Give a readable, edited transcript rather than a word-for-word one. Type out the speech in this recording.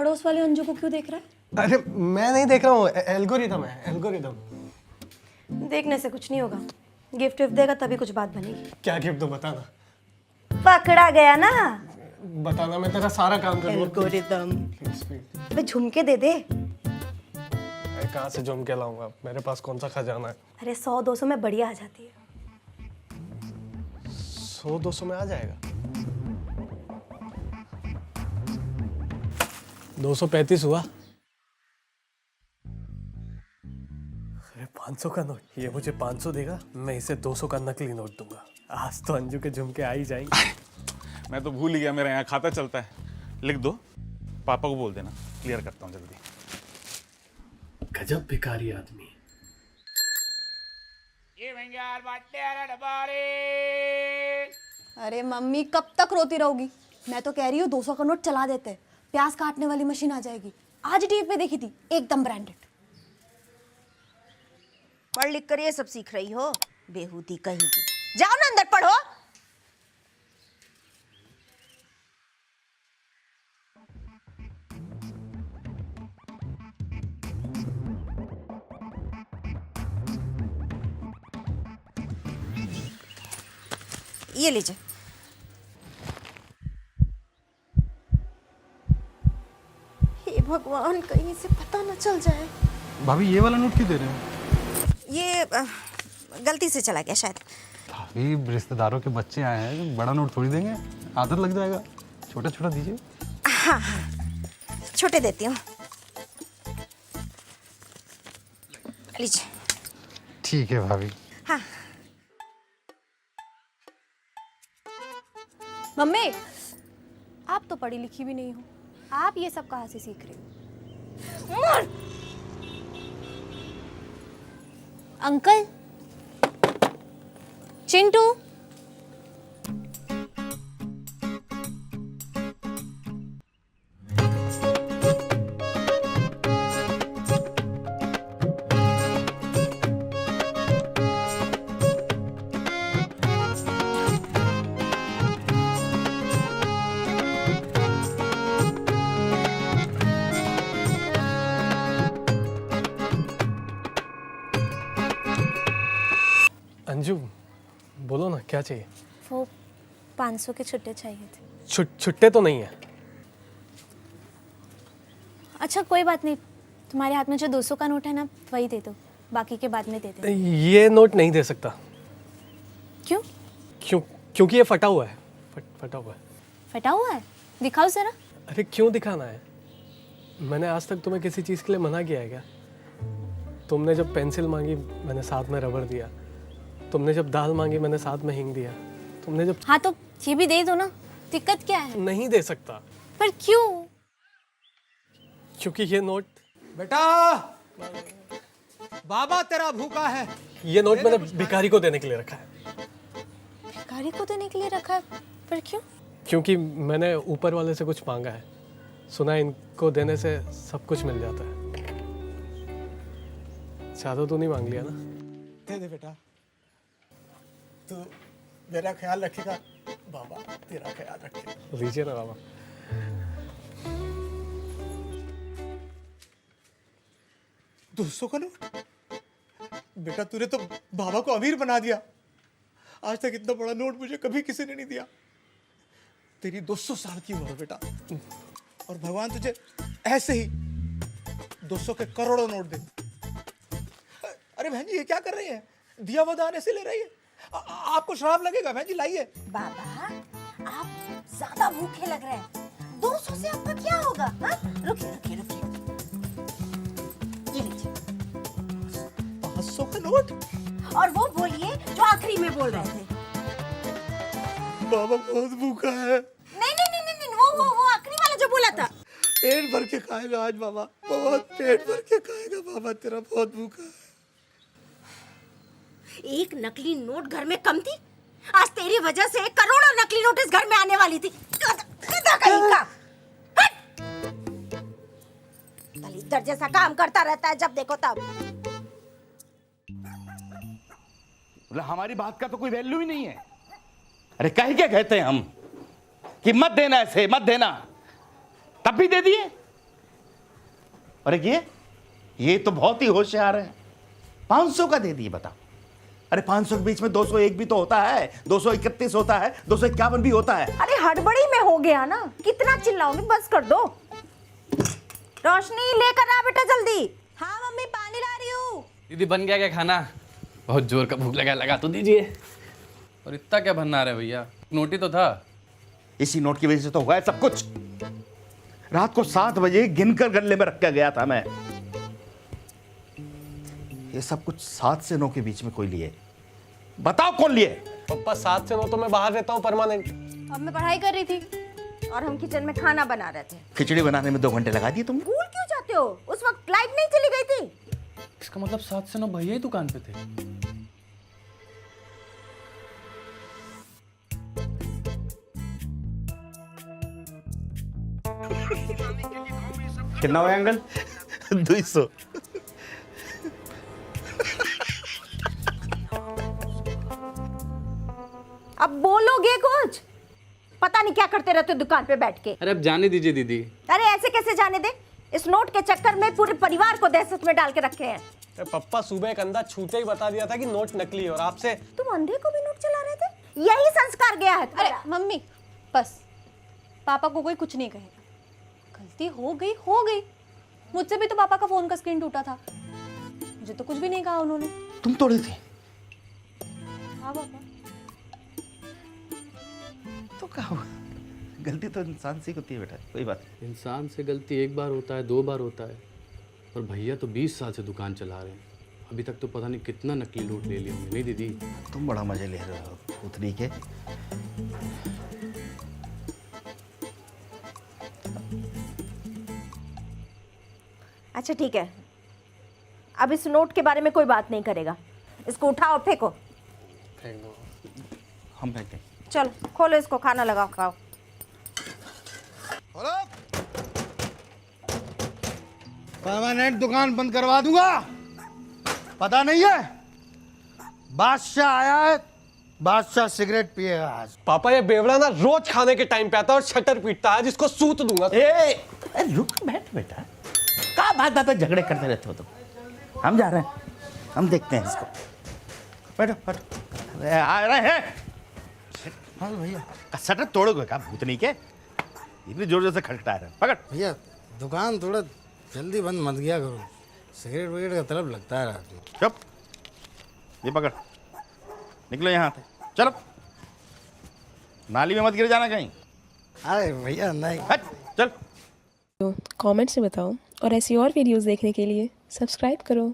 पड़ोस वाले अंजू को क्यों देख रहा है? अरे मैं नहीं देख रहा हूँ, एल्गोरिदम है, एल्गोरिदम। देखने से कुछ नहीं होगा, गिफ्ट विफ्ट देगा तभी कुछ बात बनेगी। क्या गिफ्ट दो बताना। पकड़ा गया ना। बताना, मैं तेरा सारा काम करूँगा। एल्गोरिदम। Please please. अबे झुमके दे दे। मैं कहाँ से झुमके लाऊंगा, मेरे पास कौन सा खजाना है। अरे 100-200 में बढ़िया आ जाती है। 100-200 में आ जाएगा। 235 हुआ। अरे 500 का नोट, ये मुझे 500 देगा, मैं इसे 200 का नकली नोट दूंगा। आज तो अंजू के झुमके आ ही जाएंगे। मैं तो भूल ही गया, मेरा यहाँ खाता चलता है। लिख दो, पापा को बोल देना, क्लियर करता हूँ जल्दी। गजब भिखारी आदमी। अरे मम्मी कब तक रोती रहोगी? मैं तो कह रही हूँ 200 का नोट चला देते हैं, प्याज काटने वाली मशीन आ जाएगी। आज टीवी पे देखी थी, एकदम ब्रांडेड। पढ़ लिख कर ये सब सीख रही हो, बेहूदी कहीं की। जाओ ना अंदर पढ़ो। ये लीजिए। हे भगवान, कहीं से पता न चल जाए। भाभी ये वाला नोट क्यों दे रहे हो? ये गलती से चला गया शायद। भाभी रिश्तेदारों के बच्चे आए हैं, बड़ा नोट थोड़ी देंगे, आदत लग जाएगा। छोटा छोटा दीजिए। हाँ हाँ, छोटे देती हूँ। लीजिए। ठीक है भाभी। हाँ। मम्मी, आप तो पढ़ी लिखी भी नहीं हो, आप ये सब कहाँ से सीख रहे हो? अंकल, चिंटू, अंजू बोलो ना, क्या चाहिए? वो 500 के छुट्टे चाहिए थे। छुट्टे तो नहीं है। अच्छा कोई बात नहीं, तुम्हारे हाथ में जो 200 का नोट है ना, वही दे दो, बाकी के बाद में दे दे। ये नोट नहीं दे सकता। क्यों? क्योंकि ये फटा हुआ है। फटा हुआ है। फटा हुआ है? दिखाओ जरा। अरे क्यों दिखाना है? मैंने आज तक तुम्हें किसी चीज़ के लिए मना किया है क्या? तुमने जब पेंसिल मांगी मैंने साथ में रबड़ दिया, तुमने जब दाल मांगी मैंने साथ में हींग दिया, तुमने जब... हाँ तो ये भी दे दो ना, दिक्कत क्या है? नहीं दे सकता। पर क्यों? क्योंकि ये नोट... बेटा, बाबा तेरा भूखा है। ये नोट मैंने भिखारी को देने के लिए रखा है। भिखारी को देने के लिए रखा है? पर क्यों? क्योंकि मैंने ऊपर वाले से कुछ मांगा है, सुना इनको देने से सब कुछ मिल जाता है। ज्यादा तो नहीं मांग लिया ना? दे दे बेटा, तू मेरा ख्याल रखेगा, बाबा तेरा ख्याल रखेगा। लीजिए ना बाबा। $200 का नोट? बेटा तूने तो बाबा को अमीर बना दिया। आज तक इतना बड़ा नोट मुझे कभी किसी ने नहीं दिया। तेरी 200 साल की उम्र बेटा, और भगवान तुझे ऐसे ही 200 के करोड़ों नोट दे। अरे बहन जी, ये क्या कर रही है? दिया वो दान ऐसे ले रही है? आपको श्राप लगेगा बहन जी, लाइए। बाबा, आप ज्यादा भूखे लग रहे हैं। 200 से आपका क्या होगा? हाँ? रुकिए रुकिए रुकिए, ये लीजिए 500 का नोट। और वो बोलिए जो आखिरी में बोल रहे थे। बाबा बहुत भूखा है। नहीं नहीं नहीं नहीं, वो आखिरी वाला जो बोला था। पेट भर के खाएगा आज बाबा, बहुत पेट भर के खाएगा बाबा, तेरा बहुत भूखा है। एक नकली नोट घर में कम थी, आज तेरी वजह से करोड़ों नकली नोट इस घर में आने वाली थी। गधा कहीं का। दलितर जैसा काम करता रहता है, जब देखो तब। मतलब हमारी बात का तो कोई वैल्यू ही नहीं है। अरे कह क्या कहते हैं हम कि मत देना, ऐसे मत देना, तब भी दे दिए। अरे ये तो बहुत ही होशियार है। 500 का दे दिए, बताओ। अरे 500 के बीच में 201 भी तो होता है, 231 होता है, 251 भी होता है। अरे हड़बड़ी में हो गया ना, कितना चिल्लाओगे, बस कर दो। रोशनी लेकर आ बेटा जल्दी। हाँ मम्मी, पानी ला रही हूँ। दीदी बन गया क्या खाना? बहुत जोर का भूख लगा तो दीजिए। और इतना क्या बनना रहा है भैया, नोट ही तो था। इसी नोट की वजह से तो हुआ है सब कुछ। रात को 7 बजे गिनकर गले में रख के गया था मैं। ये सब कुछ 7 से 9 के बीच में कोई लिए? बताओ कौन लिए? पापा 7 से 9 तो मैं बाहर रहता हूँ परमानेंट। अब मैं पढ़ाई कर रही थी और हम किचन में खाना बना रहे थे। खिचड़ी बनाने में 2 घंटे लगा दिए तुमने। भूल क्यों जाते हो? उस वक्त लाइट नहीं चली गई थी। इसका मतलब 7 से 9 भैया ही दुकान पे थे। कितना हुआ अंकल? 200। अब बोलोगे कुछ? पता नहीं क्या करते रहते हो दुकान पे बैठ के। अरे अब जाने दीजिए दीदी। अरे ऐसे कैसे जाने दे? इस नोट के चक्कर में पूरे परिवार को दहशत में डाल के रखे हैं। अरे पप्पा सुबह एक अंधा छूते ही बता दिया था कि नोट नकली है और आपसे। तुम अंधे को भी नोट चला रहे थे? यही संस्कार गया है अरे तुम्हारा। मम्मी बस, पापा को कोई कुछ नहीं कहेगा। गलती हो गई। मुझसे भी तो पापा का फोन का स्क्रीन टूटा था, मुझे तो कुछ भी नहीं कहा उन्होंने। तुम तोड़े थे? हाँ पापा। तो क्या हुआ? गलती तो इंसान से होती है बेटा, कोई बात नहीं। इंसान से गलती एक बार होता है, 2 बार होता है, और भैया तो 20 साल से दुकान चला रहे हैं। अभी तक तो पता नहीं कितना नकली नोट ले लिया हमने। नहीं दीदी, तुम बड़ा मजे ले रहे हो पुतली के। अच्छा ठीक है, अब इस नोट के बारे में कोई बात नहीं करेगा। इसको उठाओ, फेंको। फेंक दो। हम फेंकते। चलो खोलो इसको, खाना लगाओ, खाओ। परमानेंट दुकान बंद करवा दूंगा। पता नहीं है, बादशाह आया है, बादशाह सिगरेट पिएगा आज। पापा ये बेवड़ा ना रोज खाने के टाइम पे आता है और शटर पीटता है, जिसको सूत दूंगा। रुक बैठ बेटा, क्या बात झगड़े करते रहते हो तुम। हम जा रहे हैं, हम देखते हैं इसको। बैठो बैठो। अरे आ रहे हैं। हाँ भैया। शटर तोड़ोगे क्या भूतनी के? इतनी जोर जोर से खटखटा रहे हैं। पकड़। भैया दुकान थोड़ा जल्दी बंद मत किया करो, सिगरेट विगरेट का तलब लगता है रात में। चुप। ये पकड़, निकलो यहाँ से, चलो। नाली में मत गिर जाना कहीं। अरे भैया नहीं। हट, चल। कमेंट से बताओ, और ऐसी और वीडियोस देखने के लिए सब्सक्राइब करो।